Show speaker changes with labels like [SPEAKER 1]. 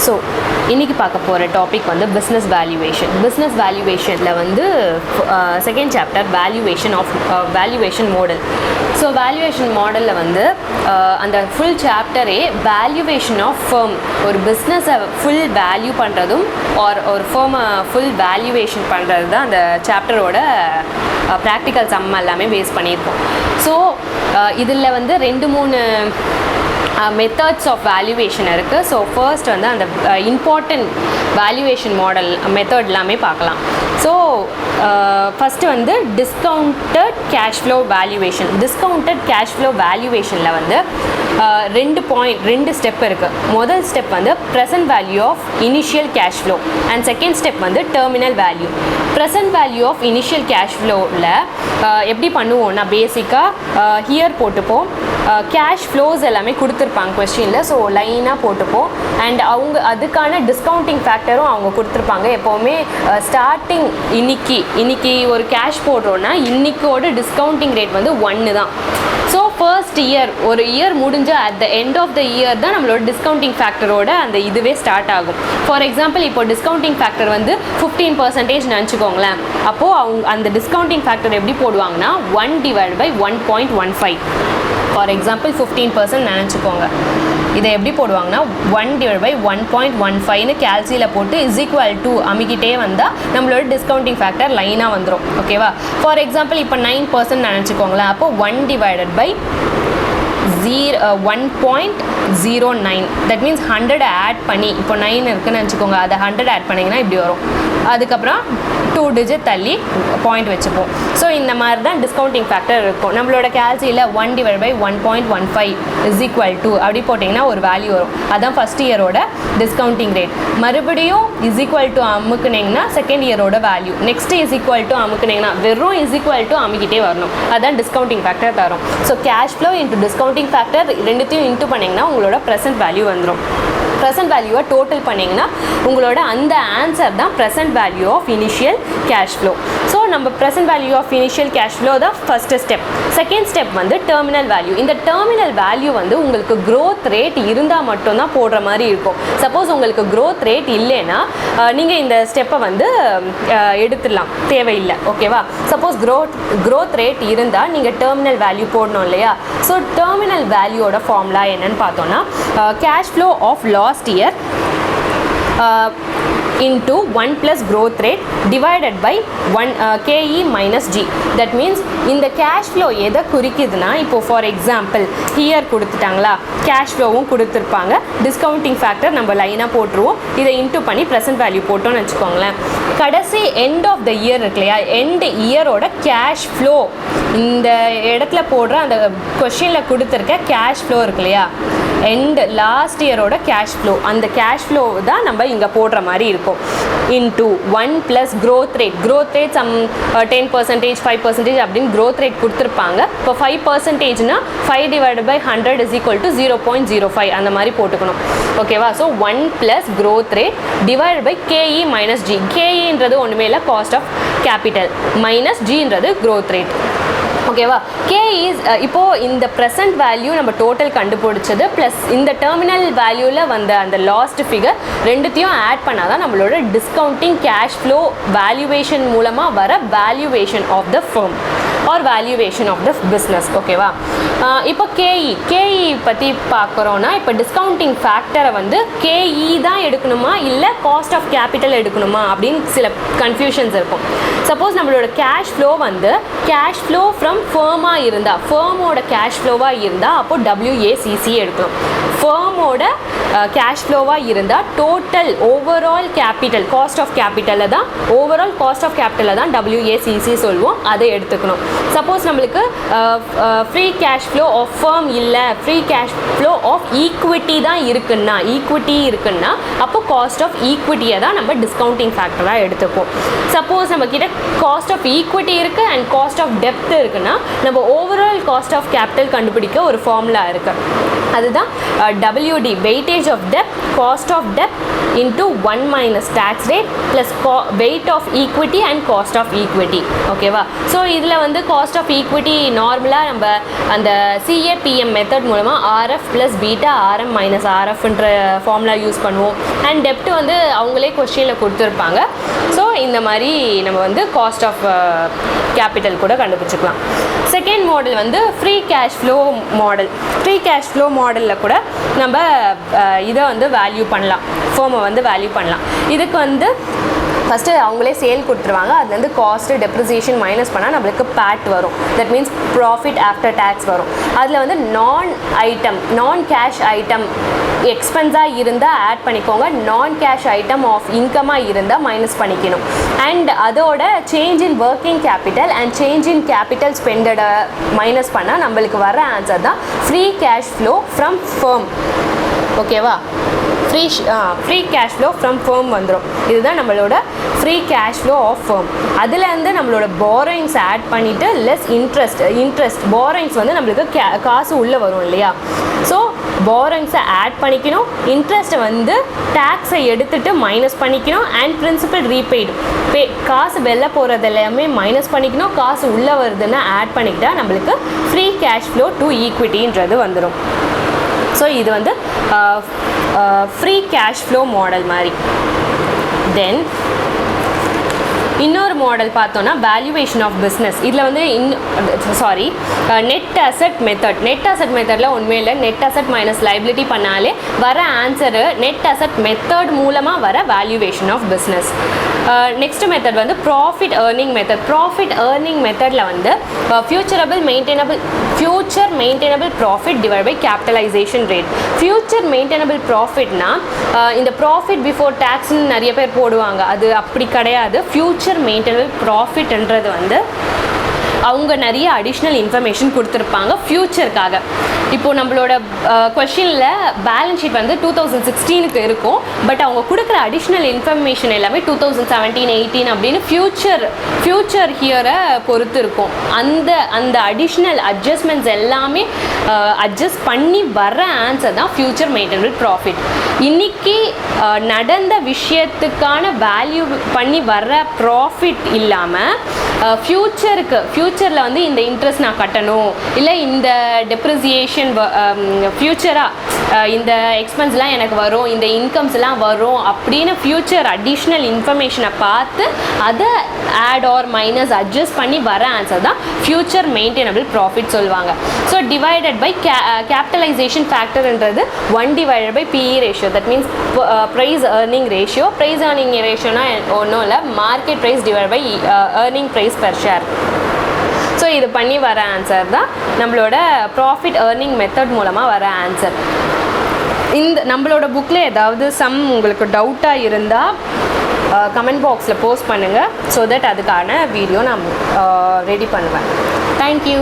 [SPEAKER 1] So இன்றைக்கி பார்க்க போகிற டாபிக் வந்து பிஸ்னஸ் வேல்யூவேஷன். பிஸ்னஸ் வேல்யூவேஷனில் வந்து second chapter valuation model. So valuation மாடலில் வந்து அந்த ஃபுல் சாப்டரே வேல்யூவேஷன் ஆஃப் ஃபர்ம், ஒரு பிஸ்னஸை ஃபுல் வேல்யூ பண்ணுறதும் ஒரு ஃபர்மை ஃபுல் வேல்யூவேஷன் பண்ணுறது தான் அந்த சாப்டரோட ப்ராக்டிக்கல் சம் எல்லாமே பேஸ் பண்ணியிருக்கோம். ஸோ இதில் வந்து 2-3 மெத்தட்ஸ் ஆஃப் வேல்யூவேஷன் இருக்குது. ஸோ ஃபர்ஸ்ட் வந்து அந்த இம்பார்ட்டண்ட் வேல்யூவேஷன் மாடல் மெத்தட் எல்லாமே பார்க்கலாம். ஸோ ஃபஸ்ட்டு வந்து discounted cash flow valuation. Discounted cash flow வேல்யூவேஷனில் வந்து 2 ஸ்டெப் இருக்குது. முதல் ஸ்டெப் வந்து present value of initial cash flow and second step வந்து terminal value. Present value of initial cash ஃப்ளோவில் எப்படி பண்ணுவோம்னா பேசிக்காக ஹியர் போட்டுப்போம், கேஷ் ஃப்ளோஸ் எல்லாமே கொடுத்துருப்பாங்க கொஸ்டினில். ஸோ லைனாக போட்டுப்போம் அண்ட் அவங்க அதுக்கான டிஸ்கவுண்டிங் ஃபேக்டரும் அவங்க கொடுத்துருப்பாங்க. எப்போவுமே ஸ்டார்டிங் இன்னைக்கு ஒரு கேஷ் போடுறோன்னா இன்னைக்கோட டிஸ்கவுண்டிங் ரேட் வந்து 1 தான். ஸோ ஃபர்ஸ்ட் ஒரு இயர் முடிஞ்ச at the end of the year தான் நம்மளோட டிஸ்கவுண்டிங் ஃபேக்டரோட அந்த இதுவே ஸ்டார்ட் ஆகும். ஃபார் எக்ஸாம்பிள் இப்போ டிஸ்கவுண்டிங் ஃபேக்டர் வந்து 15% நினச்சிக்கோங்களேன். அப்போது அவங்க அந்த டிஸ்கவுண்டிங் ஃபேக்டர் எப்படி போடுவாங்கன்னா 1/1.15. ஃபார் எக்ஸாம்பிள் 15% நினச்சிக்கோங்க. இதை எப்படி போடுவாங்கன்னா 1/1.15ன்னு கேல்சியில் போட்டு = அமிக்கிட்டே வந்தால் நம்மளோட டிஸ்கவுண்டிங் ஃபேக்டர் லைனாக வந்துடும். ஓகேவா? ஃபார் எக்ஸாம்பிள் இப்போ 9% நினச்சிக்கோங்களேன். அப்போ 1/1.09. தட் மீன்ஸ் 100 ஆட் பண்ணி, இப்போ 9 இருக்குன்னு நினச்சிக்கோங்க, அதை 100 ஆட் பண்ணிங்கன்னா இப்படி வரும். அதுக்கப்புறம் 2 டிஜிட் தள்ளி பாயிண்ட் வச்சுப்போம். ஸோ இந்த மாதிரி தான் டிஸ்கவுண்டிங் ஃபேக்டர் இருக்கும். நம்மளோட கேல்சியில் 1/1.15 = அப்படி போட்டிங்கன்னா ஒரு வேல்யூ வரும். அதுதான் ஃபஸ்ட் இயரோட டிஸ்கவுண்டிங் ரேட். மறுபடியும் = அமுக்குனிங்கன்னா செகண்ட் இயரோட வேல்யூ. நெக்ஸ்ட் = அமுக்குனிங்கன்னா வெறும் = அமுக்கிட்டே வரணும். அதுதான் டிஸ்கவுண்டிங் ஃபேக்டர் தரும். So cash flow into discounting factor ரெண்டுத்தையும் இன்ட்டு பண்ணிங்கன்னா உங்களோட ப்ரெசன்ட் வேல்யூ வந்துடும். ப்ரெசன்ட் வேல்யூவை டோட்டல் பண்ணிங்கன்னா உங்களோட அந்த ஆன்சர் தான் present value of initial cash flow. So நம்ம present value of initial cash flow தான் ஃபஸ்ட்டு ஸ்டெப். செகண்ட் ஸ்டெப் வந்து டெர்மினல் வேல்யூ. இந்த டெர்மினல் வேல்யூ வந்து உங்களுக்கு க்ரோத் ரேட் இருந்தால் மட்டும்தான் போடுற மாதிரி இருக்கும். சப்போஸ் உங்களுக்கு க்ரோத் ரேட் இல்லைன்னா நீங்கள் இந்த ஸ்டெப்பை வந்து எடுத்துடலாம், தேவையில்லை. ஓகேவா? சப்போஸ் க்ரோத் ரேட் இருந்தால் நீங்கள் டெர்மினல் வேல்யூ போடணும் இல்லையா? ஸோ டெர்மினல் வேல்யூவோட ஃபார்முலா என்னன்னு பார்த்தோன்னா cash flow of last year into 1 plus growth rate divided by 1 KE minus G. That means இந்த cash flow எதை குறிக்குதுன்னா, இப்போ ஃபார் எக்ஸாம்பிள் ஹியர் கொடுத்துட்டாங்களா, கேஷ் ஃப்ளோவும் கொடுத்துருப்பாங்க, டிஸ்கவுண்டிங் ஃபேக்டர் நம்ம லைனாக போட்டுருவோம், இதை இன்ட்டு பண்ணி ப்ரெசன்ட் வேல்யூ போட்டோன்னு வச்சுக்கோங்களேன். கடைசி எண்ட் ஆஃப் த இயர் இருக்கு இல்லையா, எண்ட் இயரோட கேஷ் ஃப்ளோ, இந்த இடத்துல போடுற அந்த கொஷினில் கொடுத்துருக்க கேஷ் ஃப்ளோ இருக்கு இல்லையா, லாஸ்ட் இயரோட கேஷ் ஃப்ளோ, அந்த கேஷ் ஃப்ளோ தான் நம்ம இங்கே போடுற மாதிரி இருக்கும். Into 1 + growth rate. growth rate some 10%, 5% அப்படின்னு growth rate கொடுத்துருப்பாங்க. இப்போ 5%னா 5/100 = 0.05 அந்த மாதிரி போட்டுக்கணும். ஓகேவா? So 1 + growth rate divided by KE minus G. KEன்றது ஒன்றுமே இல்லை, காஸ்ட் ஆஃப் கேபிட்டல், மைனஸ் Gன்றது growth rate. ஓகேவா? இப்போது இந்த ப்ரெசன்ட் வேல்யூ நம்ம டோட்டல் கண்டுபிடிச்சது ப்ளஸ் இந்த டெர்மினல் வேல்யூவில் வந்த அந்த லாஸ்ட் ஃபிகர் ரெண்டுத்தையும் ஆட் பண்ணால் தான் நம்மளோட டிஸ்கவுண்டிங் கேஷ் ஃப்ளோ வேல்யூவேஷன் மூலமாக வர valuation of the firm or valuation of the business. ஓகேவா? இப்போ கேஇ பற்றி பார்க்குறோன்னா, இப்போ டிஸ்கவுண்டிங் ஃபேக்டரை வந்து கேஇ தான் எடுக்கணுமா இல்லை காஸ்ட் ஆஃப் கேபிட்டல் எடுக்கணுமா அப்படின்னு சில கன்ஃபியூஷன்ஸ் இருக்கும். சப்போஸ் நம்மளோட கேஷ் ஃப்ளோ வந்து கேஷ் ஃப்ளோ ஃப்ரம் ஃபர்மாக இருந்தால், ஃபர்மோட கேஷ் ஃப்ளோவாக இருந்தால் அப்போ WACC எடுக்கணும். ஃபர்மோட கேஷ் ஃப்ளோவாக இருந்தால் total overall capital, cost of கேபிட்டலில் தான், ஓவரால் காஸ்ட் ஆஃப் கேபிட்டலில் தான் WACC சொல்லுவோம், அதை எடுத்துக்கணும். சப்போஸ் நம்மளுக்கு free cash flow of firm இல்லை, free cash flow of equity தான் இருக்குன்னா அப்போ காஸ்ட் ஆஃப் ஈக்விட்டியை தான் நம்ம டிஸ்கவுண்டிங் ஃபேக்டராக எடுத்துப்போம். சப்போஸ் நம்மக்கிட்ட காஸ்ட் ஆஃப் ஈக்விட்டி இருக்குது அண்ட் காஸ்ட் ஆஃப் டெப்த் இருக்குன்னா நம்ம ஓவரால் காஸ்ட் ஆஃப் கேபிட்டல் கண்டுபிடிக்க ஒரு ஃபார்முலா இருக்குது. அதுதான் WD weightage of debt cost of debt into 1 minus tax rate plus weight of equity and cost of equity. ஓகேவா? So இதில் வந்து cost of equity நார்மலாக நம்ம அந்த CAPM மெத்தட் மூலமாக RF plus beta RM minus RFன்ற ஃபார்முலா யூஸ் பண்ணுவோம். And டெப்ட் வந்து அவங்களே கொஸ்டினில் கொடுத்துருப்பாங்க. ஸோ இந்த மாதிரி நம்ம வந்து காஸ்ட் ஆஃப் கேபிட்டல் கூட கண்டுபிடிச்சிக்கலாம். செகண்ட் மாடல் வந்து free cash flow model. Free cash flow மாடலில் கூட நம்ம இதை வந்து வேல்யூ பண்ணலாம், ஃபோமை வந்து வேல்யூ பண்ணலாம். இதுக்கு வந்து ஃபஸ்ட்டு அவங்களே சேல் கொடுத்துருவாங்க. அதுலேருந்து காஸ்ட்டு டெப்ரிசியேஷன் மைனஸ் பண்ணால் நம்மளுக்கு பேட் வரும். That means profit after tax வரும். அதில் வந்து நான் கேஷ் ஐட்டம் எக்ஸ்பென்ஸாக இருந்தால் ஆட் பண்ணிக்கோங்க, நான் கேஷ் ஐட்டம் ஆஃப் இன்கமாக இருந்தால் மைனஸ் பண்ணிக்கணும். அண்ட் அதோட change in working capital and change in capital ஸ்பெண்டடை மைனஸ் பண்ணால் நம்மளுக்கு வர ஆன்சர் தான் free cash flow from firm. ஓகேவா? Free cash flow from firm வந்துடும். இதுதான் நம்மளோட free cash flow of firm. அதுலேருந்து நம்மளோட பாரோயிங்ஸ் ஆட் பண்ணிவிட்டு லெஸ் இன்ட்ரெஸ்ட் பாரோயிங்ஸ் வந்து நம்மளுக்கு காசு உள்ளே வரும் இல்லையா? ஸோ பாரோயிங்ஸை ஆட் பண்ணிக்கணும், இன்ட்ரெஸ்ட்டை வந்து டேக்ஸை எடுத்துகிட்டு மைனஸ் பண்ணிக்கணும், அண்ட் பிரின்சிபல் ரீபெய்டு காசு வெளில போகிறது எல்லாமே மைனஸ் பண்ணிக்கணும், காசு உள்ளே வருதுன்னு ஆட் பண்ணிக்கிட்டா நம்மளுக்கு ஃப்ரீ கேஷ் ஃப்ளோ டு ஈக்விட்டின்றது வந்துடும். ஸோ இது வந்து ஃப்ரீ கேஷ் ஃப்ளோ மாடல் மாதிரி. தென் இன்னொரு மாடல் பார்த்தோன்னா வேல்யூவேஷன் ஆஃப் பிஸ்னஸ். இதில் வந்து net asset method. Net asset மெத்தடில் உண்மையில் நெட் அசெட் மைனஸ் லைபிலிட்டி பண்ணாலே வர ஆன்சரு நெட் அசெட் மெத்தட் மூலமாக வர valuation of business. Next method வந்து profit earning method. Profit earning மெத்தடில் வந்து future maintainable profit divide by capitalisation rate. Future maintainable ப்ராஃபிட்னா இந்த ப்ராஃபிட் பிஃபோர் டேக்ஸ்ன்னு நிறைய பேர் போடுவாங்க, அது அப்படி கிடையாது. ஃபியூச்சர் மெயின்டெனபிள் ப்ராஃபிட்ன்றது வந்து அவங்க நிறைய அடிஷ்னல் இன்ஃபர்மேஷன் கொடுத்துருப்பாங்க ஃப்யூச்சருக்காக. இப்போது நம்மளோட கொஷினில் பேலன்ஸ் ஷீட் வந்து 2016க்கு இருக்கும், பட் அவங்க கொடுக்குற அடிஷ்னல் இன்ஃபர்மேஷன் எல்லாமே 2017, 18 அப்படின்னு ஃப்யூச்சர் ஹியரை பொறுத்து இருக்கும். அந்த அடிஷ்னல் அட்ஜஸ்ட்மெண்ட்ஸ் எல்லாமே அட்ஜஸ்ட் பண்ணி வர ஆன்சர் தான் ஃப்யூச்சர் மெயின்டெனபிள் ப்ராஃபிட். இன்றைக்கி நடந்த விஷயத்துக்கான வேல்யூ பண்ணி வர ப்ராஃபிட் இல்லாமல் ஃப்யூச்சரில் வந்து இந்த இன்ட்ரெஸ்ட் நான் கட்டணும், இல்லை இந்த டெப்ரிசியேஷன் ஃப்யூச்சராக இந்த எக்ஸ்பென்ஸ்லாம் எனக்கு வரும், இந்த இன்கம்ஸ்லாம் வரும் அப்படின்னு ஃப்யூச்சர் அடிஷ்னல் இன்ஃபர்மேஷனை பார்த்து அதை ஆட் ஆர் மைனஸ் அட்ஜஸ்ட் பண்ணி வர ஆன்சர் தான் ஃப்யூச்சர் மெயின்டெனபிள் ப்ராஃபிட் சொல்லுவாங்க. ஸோ டிவைடட் பை கேபிட்டலைசேஷன் ஃபேக்டர்ன்றது 1 divided by PE ratio. That means price earning ratio. Price earning ரேஷியோனா ஒன்றும் இல்லை, market price divide by earning price per share. So இது பண்ணி வர ஆன்சர் தான் நம்மளோட ப்ராஃபிட் ஏர்னிங் மெத்தட் மூலமாக வர ஆன்சர். இந்த நம்மளோட புக்கில் ஏதாவது உங்களுக்கு டவுட்டாக இருந்தால் கமெண்ட் பாக்ஸில் போஸ்ட் பண்ணுங்கள். ஸோ தட் அதுக்கான வீடியோ நான் ரெடி பண்ணுவேன். தேங்க்யூ.